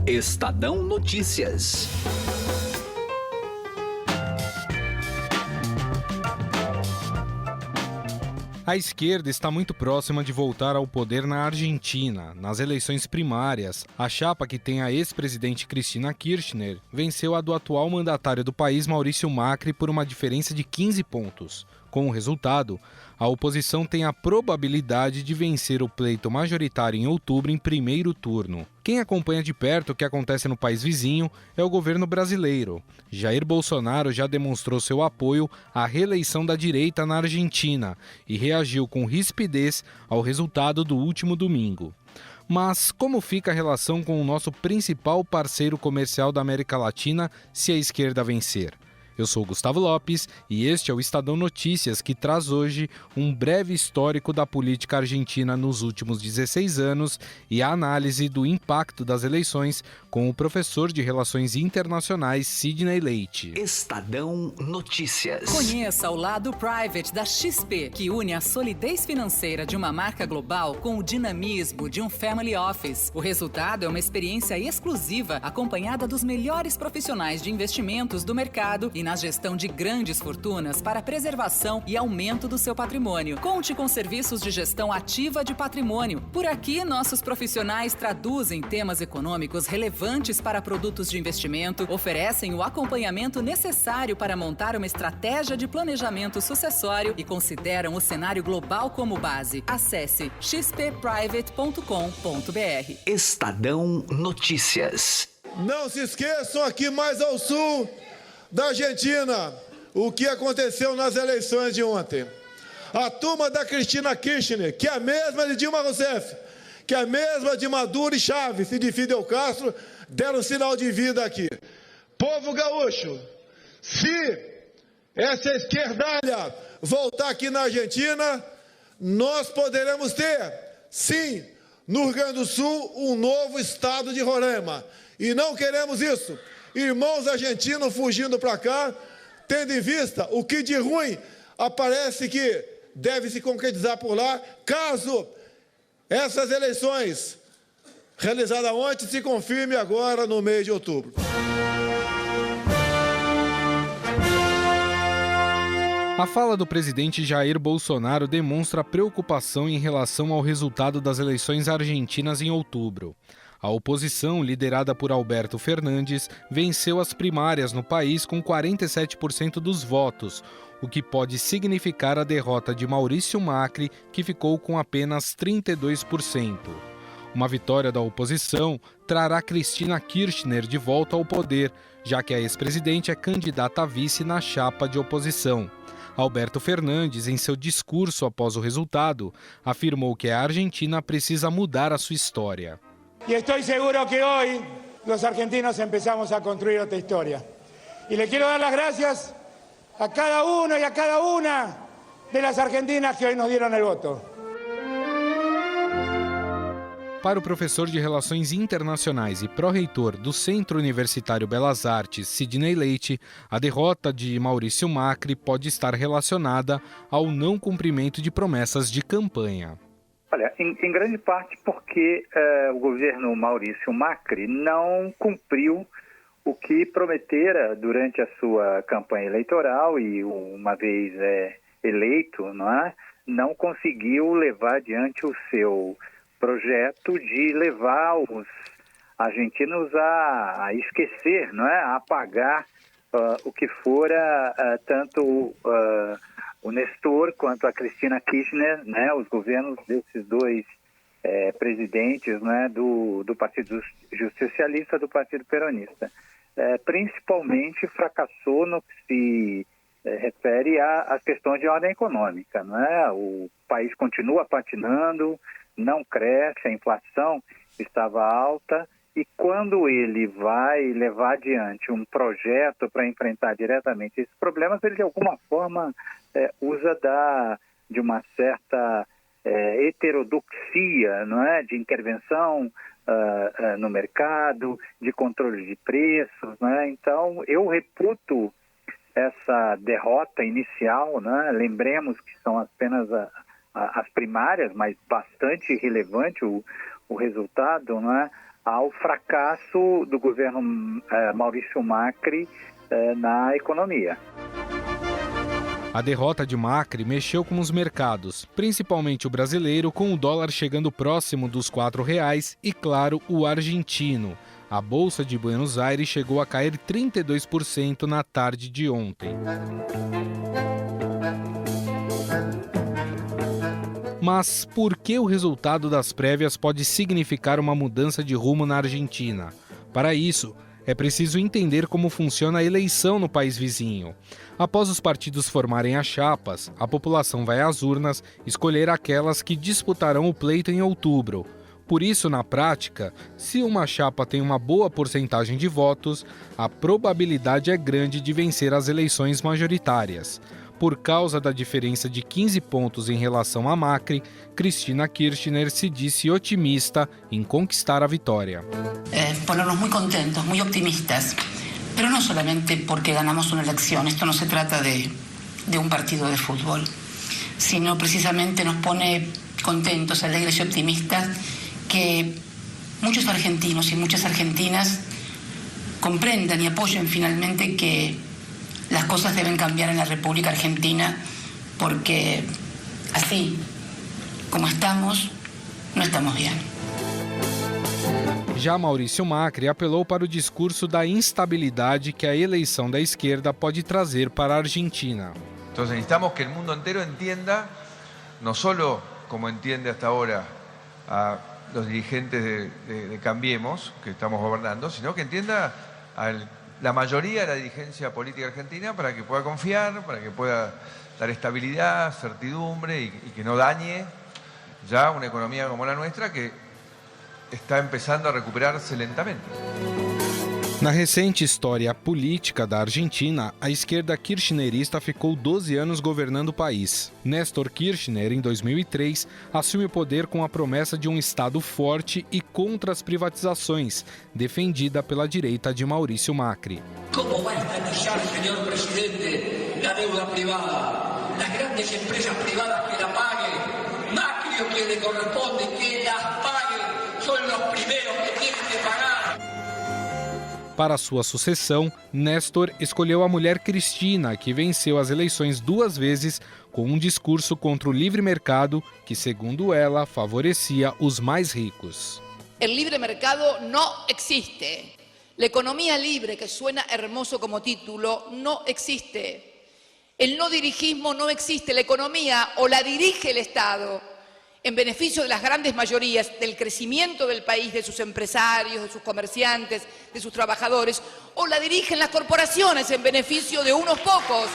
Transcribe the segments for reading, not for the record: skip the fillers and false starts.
Estadão Notícias. A esquerda está muito próxima de voltar ao poder na Argentina. Nas eleições primárias, a chapa que tem a ex-presidente Cristina Kirchner venceu a do atual mandatário do país, Maurício Macri, por uma diferença de 15 pontos. Com o resultado, a oposição tem a probabilidade de vencer o pleito majoritário em outubro em primeiro turno. Quem acompanha de perto o que acontece no país vizinho é o governo brasileiro. Jair Bolsonaro já demonstrou seu apoio à reeleição da direita na Argentina e reagiu com rispidez ao resultado do último domingo. Mas como fica a relação com o nosso principal parceiro comercial da América Latina se a esquerda vencer? Eu sou Gustavo Lopes e este é o Estadão Notícias, que traz hoje um breve histórico da política argentina nos últimos 16 anos e a análise do impacto das eleições com o professor de Relações Internacionais Sidney Leite. Estadão Notícias. Conheça o lado private da XP, que une a solidez financeira de uma marca global com o dinamismo de um family office. O resultado é uma experiência exclusiva, acompanhada dos melhores profissionais de investimentos do mercado e na gestão de grandes fortunas para preservação e aumento do seu patrimônio. Conte com serviços de gestão ativa de patrimônio. Por aqui, nossos profissionais traduzem temas econômicos relevantes para produtos de investimento, oferecem o acompanhamento necessário para montar uma estratégia de planejamento sucessório e consideram o cenário global como base. Acesse xpprivate.com.br. Estadão Notícias. Não se esqueçam, aqui mais ao sul da Argentina, o que aconteceu nas eleições de ontem. A turma da Cristina Kirchner, que é a mesma de Dilma Rousseff, que é a mesma de Maduro e Chávez e de Fidel Castro, deram sinal de vida aqui. Povo gaúcho, se essa esquerdalha voltar aqui na Argentina, nós poderemos ter, sim, no Rio Grande do Sul, um novo estado de Roraima. E não queremos isso. Irmãos argentinos fugindo para cá, tendo em vista o que de ruim aparece que deve se concretizar por lá, caso essas eleições realizadas ontem se confirme agora no mês de outubro. A fala do presidente Jair Bolsonaro demonstra preocupação em relação ao resultado das eleições argentinas em outubro. A oposição, liderada por Alberto Fernandes, venceu as primárias no país com 47% dos votos, o que pode significar a derrota de Maurício Macri, que ficou com apenas 32%. Uma vitória da oposição trará Cristina Kirchner de volta ao poder, já que a ex-presidente é candidata a vice na chapa de oposição. Alberto Fernandes, em seu discurso após o resultado, afirmou que a Argentina precisa mudar a sua história. Y estoy seguro que hoy los argentinos empezamos a construir otra historia. Y le quiero dar las gracias a cada uno y a cada una de las argentinas que hoy nos dieron el voto. Para o professor de Relações Internacionais e pró-reitor do Centro Universitário Belas Artes, Sidney Leite, a derrota de Maurício Macri pode estar relacionada ao não cumprimento de promessas de campanha. Olha, em grande parte porque o governo Maurício Macri não cumpriu o que prometera durante a sua campanha eleitoral e, uma vez eleito, não conseguiu levar adiante o seu projeto de levar os argentinos a esquecer, a apagar o que fora tanto o Nestor quanto a Cristina Kirchner, os governos desses dois presidentes, do Partido Justicialista, do Partido Peronista. Principalmente fracassou no que se refere às questões de ordem econômica. O país continua patinando, não cresce, a inflação estava alta, e quando ele vai levar adiante um projeto para enfrentar diretamente esses problemas, ele de alguma forma usa de uma certa heterodoxia, de intervenção no mercado, de controle de preços. Então, eu reputo essa derrota inicial, lembremos que são apenas as primárias, mas bastante relevante o resultado, ao fracasso do governo Maurício Macri na economia. A derrota de Macri mexeu com os mercados, principalmente o brasileiro, com o dólar chegando próximo dos R$4 e, claro, o argentino. A Bolsa de Buenos Aires chegou a cair 32% na tarde de ontem. Mas por que o resultado das prévias pode significar uma mudança de rumo na Argentina? Para isso, é preciso entender como funciona a eleição no país vizinho. Após os partidos formarem as chapas, a população vai às urnas escolher aquelas que disputarão o pleito em outubro. Por isso, na prática, se uma chapa tem uma boa porcentagem de votos, a probabilidade é grande de vencer as eleições majoritárias. Por causa da diferença de 15 pontos em relação a Macri, Cristina Kirchner se disse otimista em conquistar a vitória. Ponernos muy contentos, muy optimistas, pero no solamente porque ganamos una elección, esto no se trata de un partido de fútbol, sino precisamente nos pone contentos, alegres y optimistas que muchos argentinos y muchas argentinas comprendan y apoyen finalmente que las cosas deben cambiar en la República Argentina, porque así como estamos, no estamos bien. Já Maurício Macri apelou para o discurso da instabilidade que a eleição da esquerda pode trazer para a Argentina. Então necesitamos que o mundo inteiro entenda, não só como entiende hasta agora a los dirigentes de Cambiemos, que estamos gobernando, sino que entienda la mayoría de la dirigencia política argentina para que pueda confiar, para que pueda dar estabilidad, certidumbre y que no dañe ya una economía como la nuestra que está empezando a recuperarse lentamente. Na recente história política da Argentina, a esquerda kirchnerista ficou 12 anos governando o país. Néstor Kirchner, em 2003, assume o poder com a promessa de um Estado forte e contra as privatizações, defendida pela direita de Maurício Macri. Como vai estrategiar, senhor presidente, a deuda privada? As grandes empresas privadas que la paguen, Macri o quien le corresponde que las paguen, son los primeros que tienen que pagar. Para sua sucessão, Néstor escolheu a mulher Cristina, que venceu as eleições 2 vezes com um discurso contra o livre mercado que, segundo ela, favorecia os mais ricos. El libre mercado no existe. La economía libre, que suena hermoso como título, no existe. El no dirigismo no existe. La economía o la dirige el Estado en beneficio de las grandes mayorías, del crecimiento del país, de sus empresarios, de sus comerciantes, de sus trabajadores, o la dirigen las corporaciones en beneficio de unos pocos.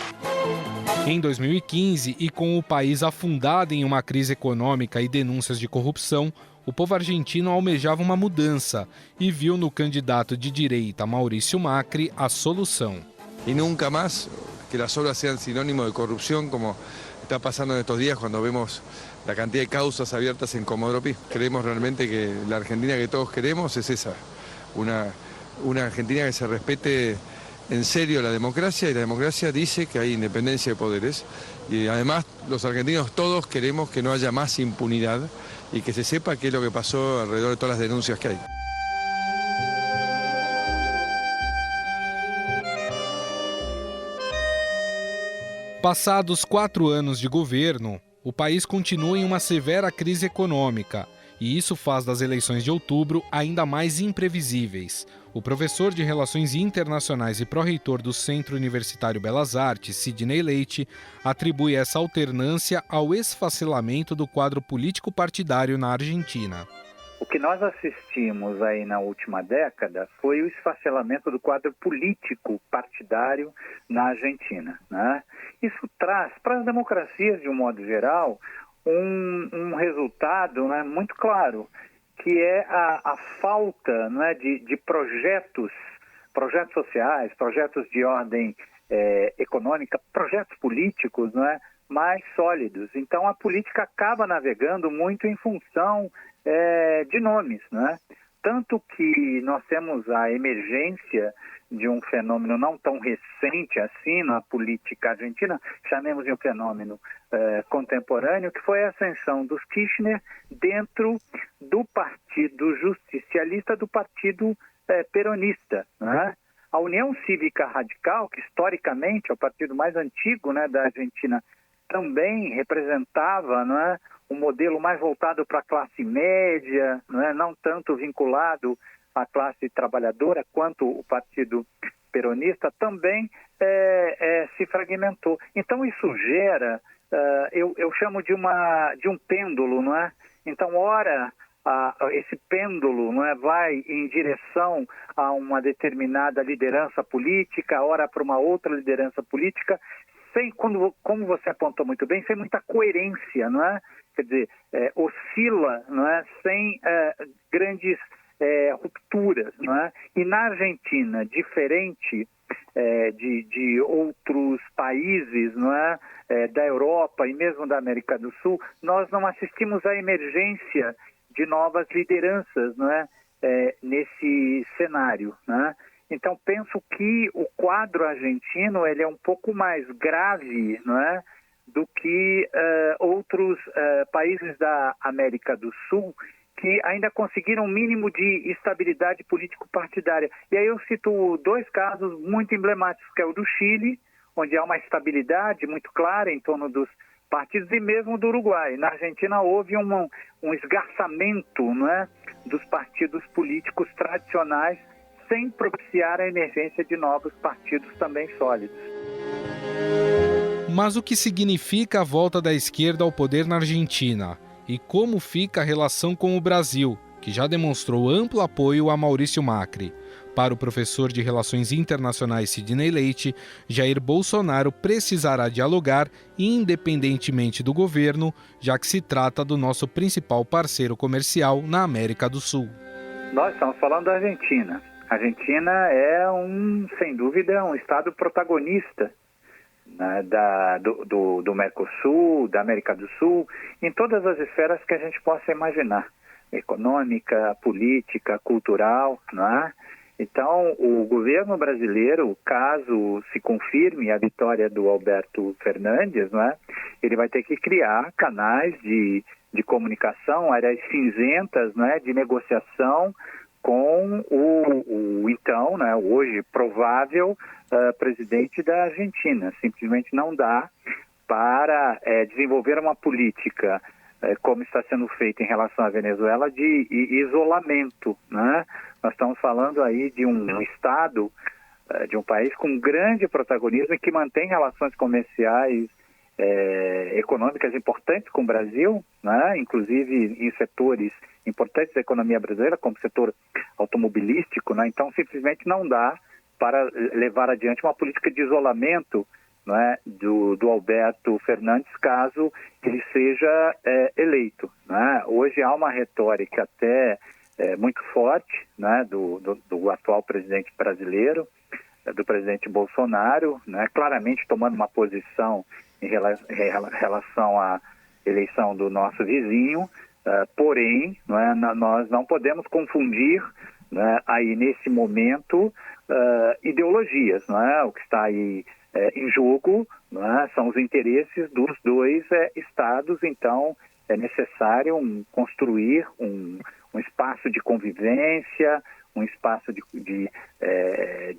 Em 2015, e com o país afundado em uma crise econômica e denúncias de corrupção, o povo argentino almejava uma mudança e viu no candidato de direita Maurício Macri a solução. Y nunca más que las obras sean sinónimo de corrupción como está pasando en estos días cuando vemos la cantidad de causas abiertas en Comodoro Pi. Creemos realmente que la Argentina que todos queremos es esa, una Argentina que se respete en serio la democracia, y la democracia dice que hay independencia de poderes, y además los argentinos todos queremos que no haya más impunidad y que se sepa qué es lo que pasó alrededor de todas las denuncias que hay. Passados 4 anos de governo, o país continua em uma severa crise econômica, e isso faz das eleições de outubro ainda mais imprevisíveis. O professor de Relações Internacionais e pró-reitor do Centro Universitário Belas Artes, Sidney Leite, atribui essa alternância ao esfacelamento do quadro político-partidário na Argentina. O que nós assistimos aí na última década foi o esfacelamento do quadro político-partidário na Argentina, né? Isso traz para as democracias, de um modo geral, um resultado, né, muito claro, que é a falta, né, de projetos sociais, projetos de ordem econômica, projetos políticos, né, mais sólidos. Então a política acaba navegando muito em função de nomes, né? tanto que nós temos a emergência de um fenômeno não tão recente assim na política argentina, chamemos de um fenômeno contemporâneo, que foi a ascensão dos Kirchner dentro do Partido Justicialista, do Partido Peronista, né? A União Cívica Radical, que historicamente é o partido mais antigo, né, da Argentina, também representava, né, um modelo mais voltado para a classe média, né, não tanto vinculado à classe trabalhadora quanto o Partido Peronista, também se fragmentou. Então isso gera, eu chamo de um pêndulo, não é? Então, ora, esse pêndulo, não é, vai em direção a uma determinada liderança política, ora para uma outra liderança política, como você apontou muito bem, sem muita coerência, não é? Quer dizer, oscila, não é? Sem grandes rupturas, não é? E na Argentina, diferente de outros países, não é? Da Europa e mesmo da América do Sul, nós não assistimos à emergência de novas lideranças, não é? Nesse cenário, né? Então penso que o quadro argentino ele é um pouco mais grave, não é? Do que outros países da América do Sul, que ainda conseguiram um mínimo de estabilidade político-partidária. E aí eu cito dois casos muito emblemáticos, que é o do Chile, onde há uma estabilidade muito clara em torno dos partidos, e mesmo do Uruguai. Na Argentina houve um esgarçamento, não é, dos partidos políticos tradicionais, sem propiciar a emergência de novos partidos também sólidos. Mas o que significa a volta da esquerda ao poder na Argentina? E como fica a relação com o Brasil, que já demonstrou amplo apoio a Maurício Macri? Para o professor de Relações Internacionais Sidney Leite, Jair Bolsonaro precisará dialogar independentemente do governo, já que se trata do nosso principal parceiro comercial na América do Sul. Nós estamos falando da Argentina. A Argentina é, sem dúvida, um estado protagonista, né, do Mercosul, da América do Sul, em todas as esferas que a gente possa imaginar. Econômica, política, cultural, não é? Então, o governo brasileiro, caso se confirme a vitória do Alberto Fernandes, não é? Ele vai ter que criar canais de comunicação, áreas cinzentas, não é? De negociação com o então, né, hoje provável presidente da Argentina. Simplesmente não dá para desenvolver uma política como está sendo feito em relação à Venezuela, de isolamento, né? Nós estamos falando aí de um Estado, de um país com grande protagonismo e que mantém relações comerciais econômicas importantes com o Brasil, né? Inclusive em setores importantes da economia brasileira, como o setor automobilístico, né? Então simplesmente não dá para levar adiante uma política de isolamento, não é, do Alberto Fernandes, caso ele seja eleito, né? Hoje há uma retórica até muito forte, né, do atual presidente brasileiro, do presidente Bolsonaro, né, claramente tomando uma posição em relação à eleição do nosso vizinho, porém, não é, nós não podemos confundir, né, aí nesse momento ideologias, não é? O que está aí em jogo, não é? São os interesses dos dois estados. Então é necessário construir um espaço de convivência, um espaço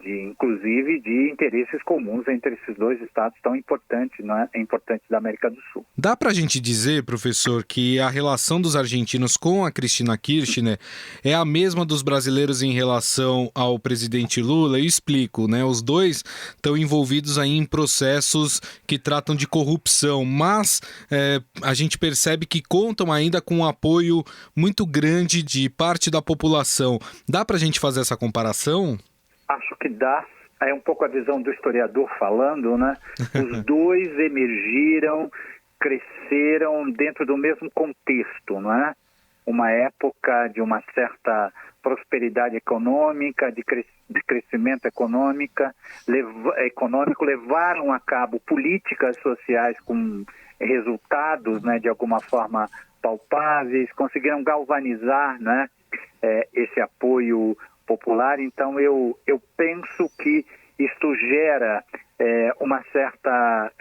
inclusive de interesses comuns entre esses dois estados tão importantes, não é? Importantes da América do Sul. Dá para a gente dizer, professor, que a relação dos argentinos com a Cristina Kirchner é a mesma dos brasileiros em relação ao presidente Lula? Eu explico, né? Os dois estão envolvidos aí em processos que tratam de corrupção, mas a gente percebe que contam ainda com um apoio muito grande de parte da população. Dá para a gente fazer essa comparação? Acho que dá. É um pouco a visão do historiador falando, né? Os dois emergiram, cresceram dentro do mesmo contexto, não é? Uma época de uma certa prosperidade econômica, de crescimento econômico, levaram a cabo políticas sociais com resultados, né, de alguma forma palpáveis, conseguiram galvanizar, né, esse apoio popular. Então eu penso que isto gera uma certa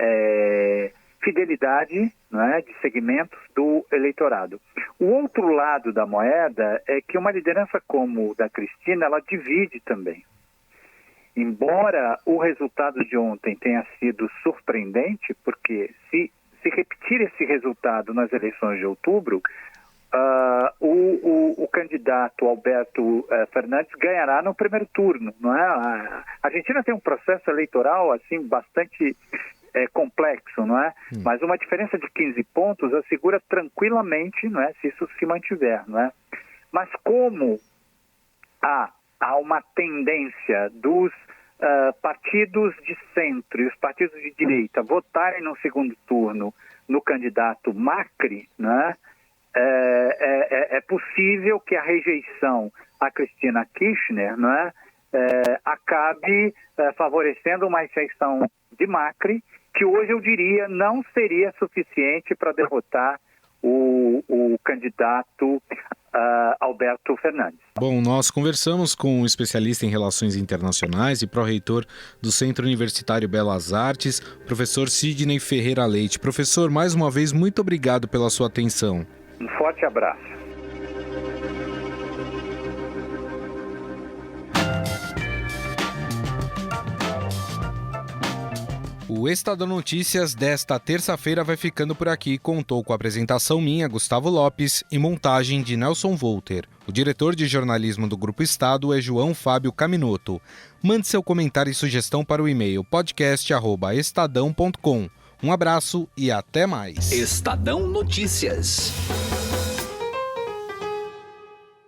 fidelidade, né, de segmentos do eleitorado. O outro lado da moeda é que uma liderança como o da Cristina, ela divide também. Embora o resultado de ontem tenha sido surpreendente, porque se repetir esse resultado nas eleições de outubro, o candidato Alberto Fernandes ganhará no primeiro turno, não é? A Argentina tem um processo eleitoral assim bastante complexo, não é? Mas uma diferença de 15 pontos assegura tranquilamente, não é, se isso se mantiver, não é? Mas como há uma tendência dos partidos de centro e os partidos de direita votarem no segundo turno no candidato Macri, né, é possível que a rejeição a Cristina Kirchner, né, acabe favorecendo uma eleição de Macri, que hoje eu diria não seria suficiente para derrotar o candidato Alberto Fernandes. Bom, nós conversamos com um especialista em relações internacionais e pró-reitor do Centro Universitário Belas Artes, professor Sidney Ferreira Leite. Professor, mais uma vez, muito obrigado pela sua atenção. Um forte abraço. O Estadão Notícias desta terça-feira vai ficando por aqui. Contou com a apresentação minha, Gustavo Lopes, e montagem de Nelson Volter. O diretor de jornalismo do Grupo Estado é João Fábio Caminoto. Mande seu comentário e sugestão para o e-mail podcast@estadão.com. Um abraço e até mais. Estadão Notícias.